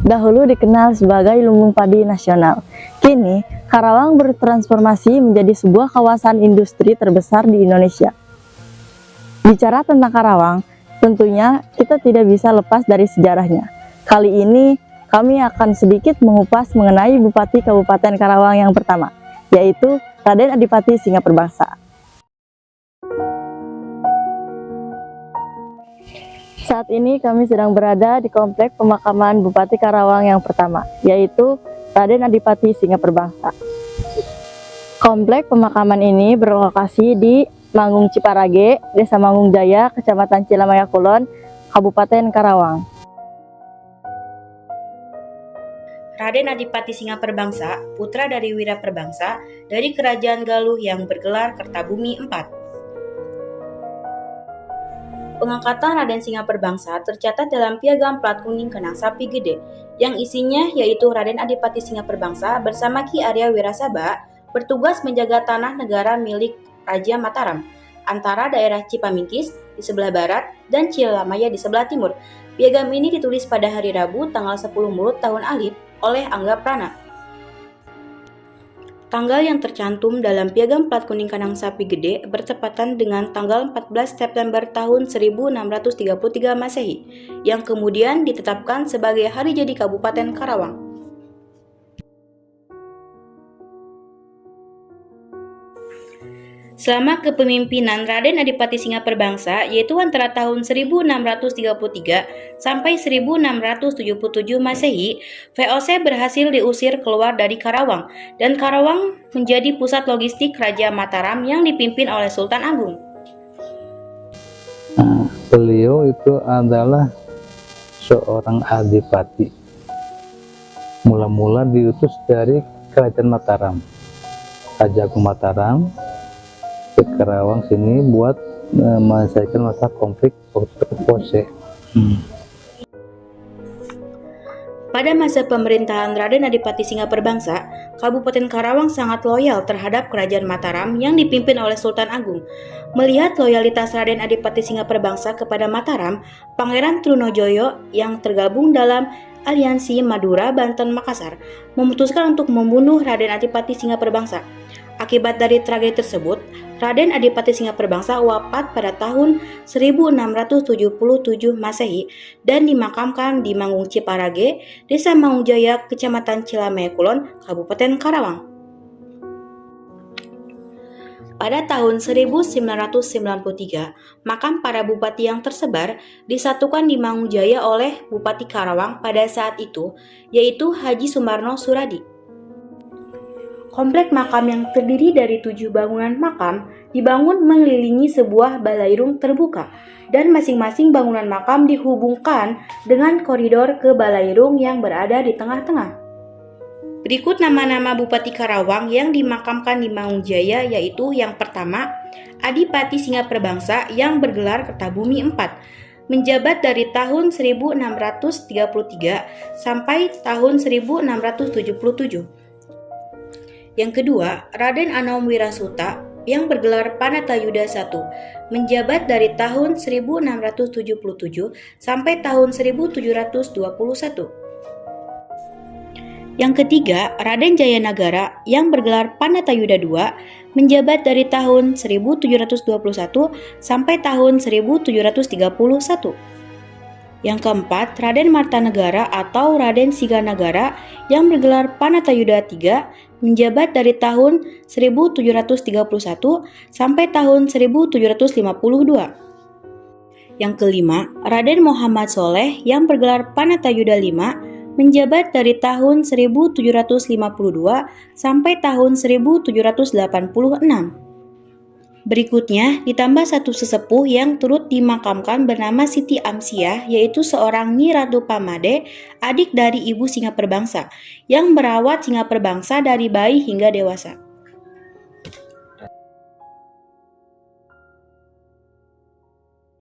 dahulu dikenal sebagai Lumbung Padi Nasional. Kini, Karawang bertransformasi menjadi sebuah kawasan industri terbesar di Indonesia. Bicara tentang Karawang, tentunya kita tidak bisa lepas dari sejarahnya. Kali ini, kami akan sedikit mengupas mengenai Bupati Kabupaten Karawang yang pertama, yaitu Raden Adipati Singaperbangsa. Saat ini kami sedang berada di komplek pemakaman Bupati Karawang yang pertama, yaitu Raden Adipati Singaperbangsa. Komplek pemakaman ini berlokasi di Manggung Ciparage, Desa Manggung Jaya, Kecamatan Cilamaya Kulon, Kabupaten Karawang. Raden Adipati Singaperbangsa, putra dari Wiraperbangsa dari Kerajaan Galuh yang bergelar Kertabumi IV. Pengangkatan Raden Singaperbangsa tercatat dalam Piagam Plat Kuning Kenang Sapi Gede, yang isinya yaitu Raden Adipati Singaperbangsa bersama Ki Arya Wirasaba bertugas menjaga tanah negara milik Raja Mataram, antara daerah Cipamingkis di sebelah barat dan Cilamaya di sebelah timur. Piagam ini ditulis pada hari Rabu tanggal 10 Mulut tahun Alif oleh Angga Prana. Tanggal yang tercantum dalam Piagam Plat Kuning Kanang Sapi Gede bertepatan dengan tanggal 14 September tahun 1633 Masehi, yang kemudian ditetapkan sebagai hari jadi Kabupaten Karawang. Selama kepemimpinan Raden Adipati Singaperbangsa, yaitu antara tahun 1633 sampai 1677 Masehi, VOC berhasil diusir keluar dari Karawang, dan Karawang menjadi pusat logistik Raja Mataram yang dipimpin oleh Sultan Agung. Beliau itu adalah seorang adipati. Mula-mula diutus dari Kerajaan Mataram, Raja Agung Mataram, ke Karawang sini buat menyelesaikan masa konflik VOC. Pada masa pemerintahan Raden Adipati Singaperbangsa, Kabupaten Karawang sangat loyal terhadap Kerajaan Mataram yang dipimpin oleh Sultan Agung. Melihat loyalitas Raden Adipati Singaperbangsa kepada Mataram, Pangeran Trunojoyo yang tergabung dalam Aliansi Madura, Banten, Makassar memutuskan untuk membunuh Raden Adipati Singaperbangsa. Akibat dari tragedi tersebut, Raden Adipati Singaperbangsa wafat pada tahun 1677 Masehi dan dimakamkan di Manggung Ciparage, Desa Manggung Jaya, Kecamatan Cilamaya Kulon, Kabupaten Karawang. Pada tahun 1993, makam para bupati yang tersebar disatukan di Manggung Jaya oleh Bupati Karawang pada saat itu, yaitu Haji Sumarno Suradi. Komplek makam yang terdiri dari 7 bangunan makam dibangun mengelilingi sebuah balairung terbuka, dan masing-masing bangunan makam dihubungkan dengan koridor ke balairung yang berada di tengah-tengah. Berikut nama-nama Bupati Karawang yang dimakamkan di Manggung Jaya, yaitu yang pertama, Adipati Singaperbangsa yang bergelar Kertabumi IV, menjabat dari tahun 1633 sampai tahun 1677. Yang kedua, Raden Anom Wirasuta yang bergelar Panatayuda I, menjabat dari tahun 1677 sampai tahun 1721. Yang ketiga, Raden Jayanagara yang bergelar Panatayuda II, menjabat dari tahun 1721 sampai tahun 1731. Yang keempat, Raden Martanegara atau Raden Siganagara yang bergelar Panatayuda III, menjabat dari tahun 1731 sampai tahun 1752. Yang kelima, Raden Muhammad Soleh yang bergelar Panatayuda V, menjabat dari tahun 1752 sampai tahun 1786. Berikutnya ditambah satu sesepuh yang turut dimakamkan bernama Siti Amsiah, yaitu seorang Nyi Ratu Pamade, adik dari Ibu Singaperbangsa, yang merawat Singaperbangsa dari bayi hingga dewasa.